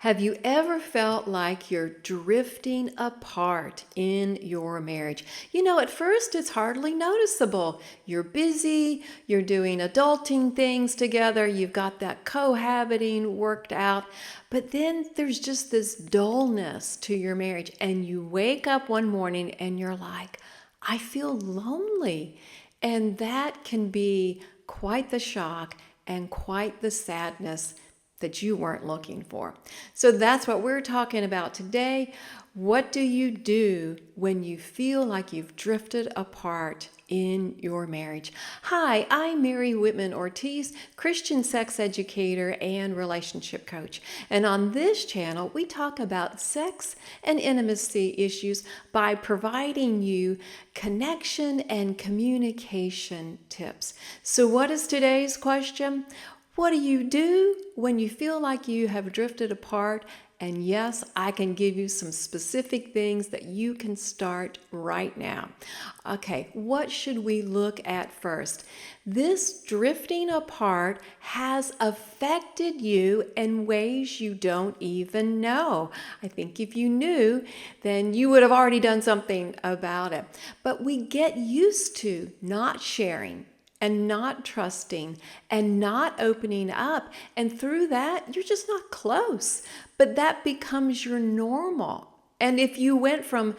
Have you ever felt like you're drifting apart in your marriage? At first it's hardly noticeable. You're busy, you're doing adulting things together, you've got that cohabiting worked out, but then there's just this dullness to your marriage, and you wake up one morning and you're like, I feel lonely. And that can be quite the shock and quite the sadness that you weren't looking for. So that's what we're talking about today. What do you do when you feel like you've drifted apart in your marriage? Hi, I'm Mary Whitman Ortiz, Christian sex educator and relationship coach. And on this channel, we talk about sex and intimacy issues by providing you connection and communication tips. So what is today's question? What do you do when you feel like you have drifted apart? And yes, I can give you some specific things that you can start right now. Okay, what should we look at first? This drifting apart has affected you in ways you don't even know. I think if you knew, then you would have already done something about it. But we get used to not sharing and not trusting and not opening up. And through that, you're just not close. But that becomes your normal. And if you went from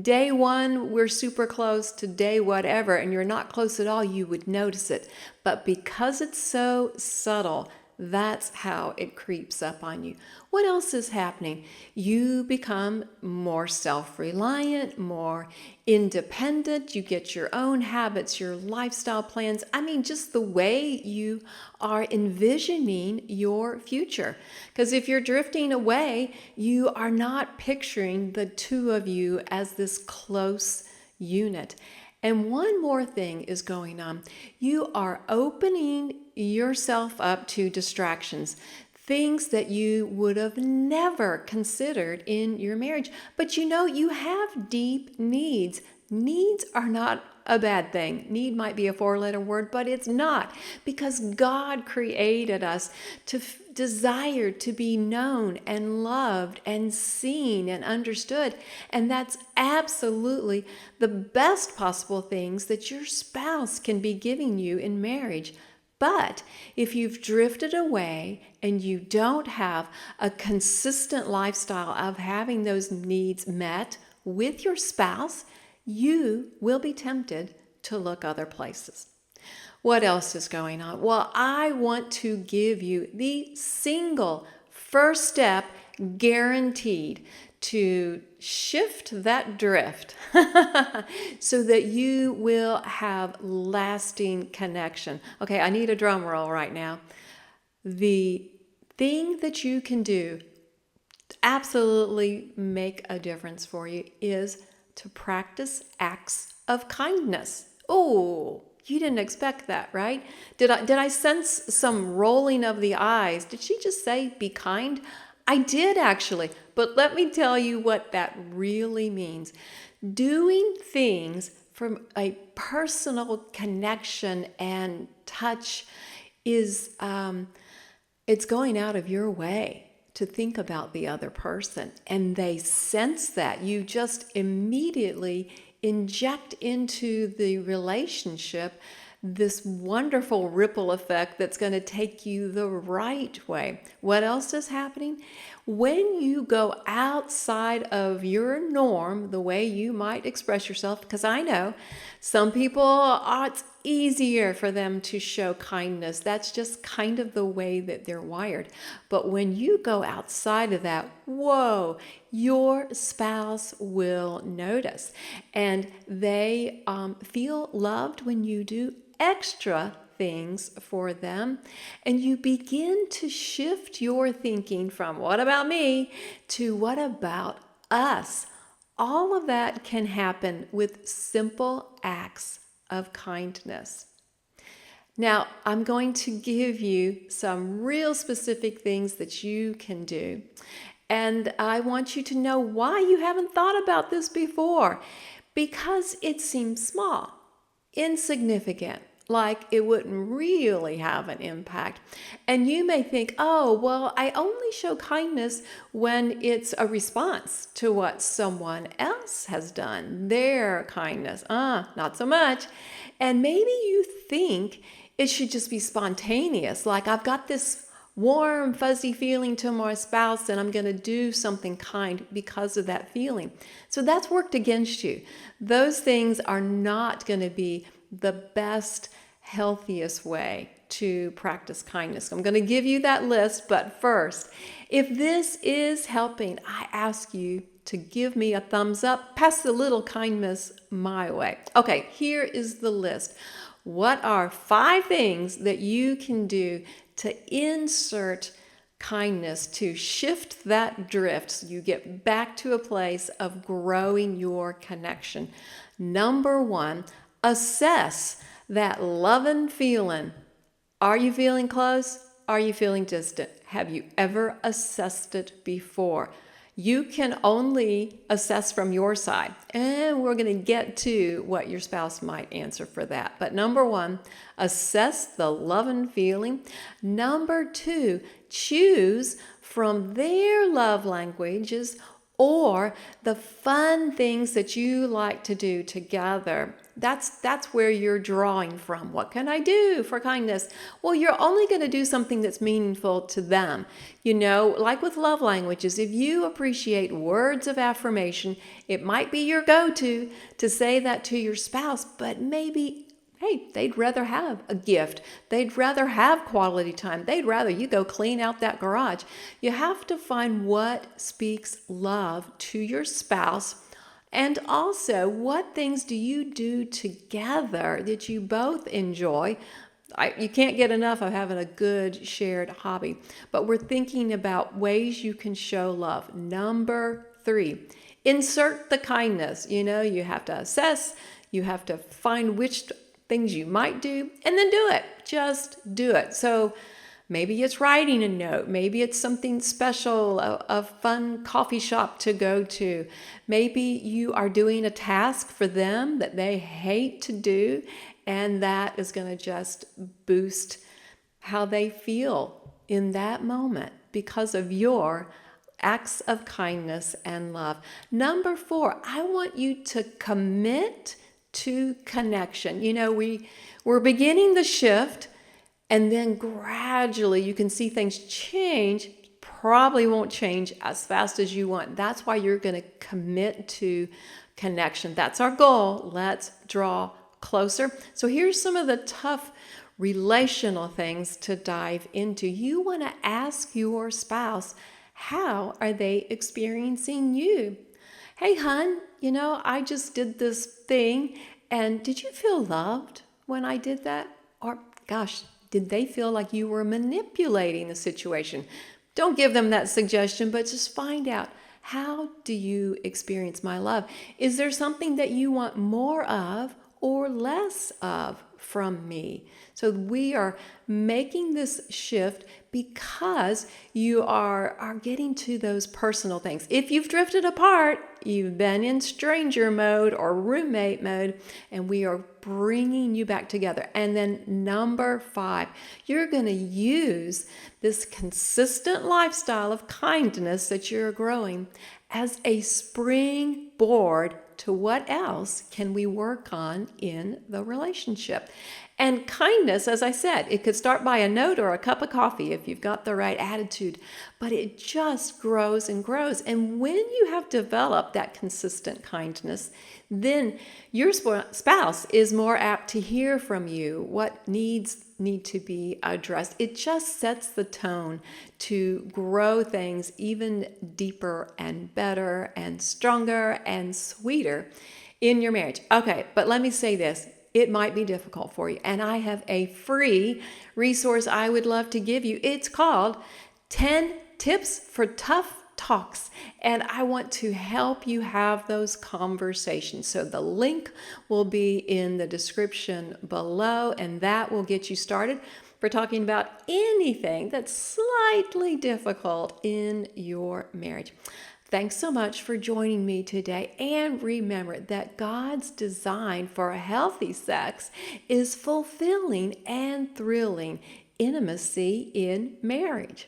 day one, we're super close, to day whatever, and you're not close at all, you would notice it. But because it's so subtle, that's how it creeps up on you. What else is happening? You become more self-reliant, more independent. You get your own habits, your lifestyle plans. Just the way you are envisioning your future. Because if you're drifting away, you are not picturing the two of you as this close unit. And one more thing is going on. You are opening yourself up to distractions, things that you would have never considered in your marriage. But you have deep needs. Needs are not a bad thing. Need might be a four-letter word, but it's not, because God created us to desire to be known and loved and seen and understood. And that's absolutely the best possible things that your spouse can be giving you in marriage. But if you've drifted away and you don't have a consistent lifestyle of having those needs met with your spouse, you will be tempted to look other places. What else is going on? Well, I want to give you the single first step guaranteed to shift that drift so that you will have lasting connection. Okay, I need a drum roll right now. The thing that you can do to absolutely make a difference for you is to practice acts of kindness. Oh, you didn't expect that, right? Did I sense some rolling of the eyes? Did she just say be kind? I did actually, but let me tell you what that really means. Doing things from a personal connection and touch is it's going out of your way to think about the other person, and they sense that. You just immediately inject into the relationship this wonderful ripple effect that's going to take you the right way. What else is happening? When you go outside of your norm, the way you might express yourself, because I know some people, it's easier for them to show kindness. That's just kind of the way that they're wired. But when you go outside of that, whoa, your spouse will notice. And they feel loved when you do extra things for them, and you begin to shift your thinking from what about me to what about us. All of that can happen with simple acts of kindness. Now, I'm going to give you some real specific things that you can do, and I want you to know why you haven't thought about this before, because it seems small, insignificant. like it wouldn't really have an impact. And you may think, oh, well, I only show kindness when it's a response to what someone else has done, their kindness. Not so much. And maybe you think it should just be spontaneous, like I've got this warm, fuzzy feeling to my spouse and I'm going to do something kind because of that feeling. So that's worked against you. Those things are not going to be the best, healthiest way to practice kindness. I'm going to give you that list, but first, if this is helping, I ask you to give me a thumbs up, pass the little kindness my way. Okay, here is the list. What are 5 things that you can do to insert kindness, to shift that drift so you get back to a place of growing your connection? Number 1, assess that loving feeling. Are you feeling close? Are you feeling distant? Have you ever assessed it before? You can only assess from your side, and we're going to get to what your spouse might answer for that. But number 1, assess the love and feeling. Number 2, choose from their love languages or the fun things that you like to do together. That's where you're drawing from. What can I do for kindness? Well, you're only going to do something that's meaningful to them. You know, like with love languages, if you appreciate words of affirmation, it might be your go-to to say that to your spouse, but maybe, hey, they'd rather have a gift. They'd rather have quality time. They'd rather you go clean out that garage. You have to find what speaks love to your spouse. And also, what things do you do together that you both enjoy? You can't get enough of having a good shared hobby. But we're thinking about ways you can show love. Number 3, insert the kindness. You know, you have to assess. You have to find which things you might do, and then do it. Just do it. So maybe it's writing a note. Maybe it's something special, a fun coffee shop to go to. Maybe you are doing a task for them that they hate to do, and that is going to just boost how they feel in that moment because of your acts of kindness and love. Number 4, I want you to commit to connection. You know, we're beginning the shift, and then gradually you can see things change. Probably won't change as fast as you want. That's why you're going to commit to connection. That's our goal. Let's draw closer. So here's some of the tough relational things to dive into. You want to ask your spouse, how are they experiencing you? Hey, hon, you know, I just did this thing, and did you feel loved when I did that? Or, gosh, did they feel like you were manipulating the situation? Don't give them that suggestion, but just find out, how do you experience my love? Is there something that you want more of or less of from me? So we are making this shift because you are getting to those personal things. If you've drifted apart, you've been in stranger mode or roommate mode, and we are bringing you back together. And then number 5, you're going to use this consistent lifestyle of kindness that you're growing as a springboard to what else can we work on in the relationship. And kindness, as I said, it could start by a note or a cup of coffee if you've got the right attitude, but it just grows and grows. And when you have developed that consistent kindness, then your spouse is more apt to hear from you what needs need to be addressed. It just sets the tone to grow things even deeper and better and stronger and sweeter in your marriage. Okay, but let me say this. It might be difficult for you, and I have a free resource I would love to give you. It's called 10 Tips for Tough Talks, and I want to help you have those conversations. So the link will be in the description below, and that will get you started for talking about anything that's slightly difficult in your marriage. Thanks so much for joining me today. And remember that God's design for a healthy sex is fulfilling and thrilling intimacy in marriage.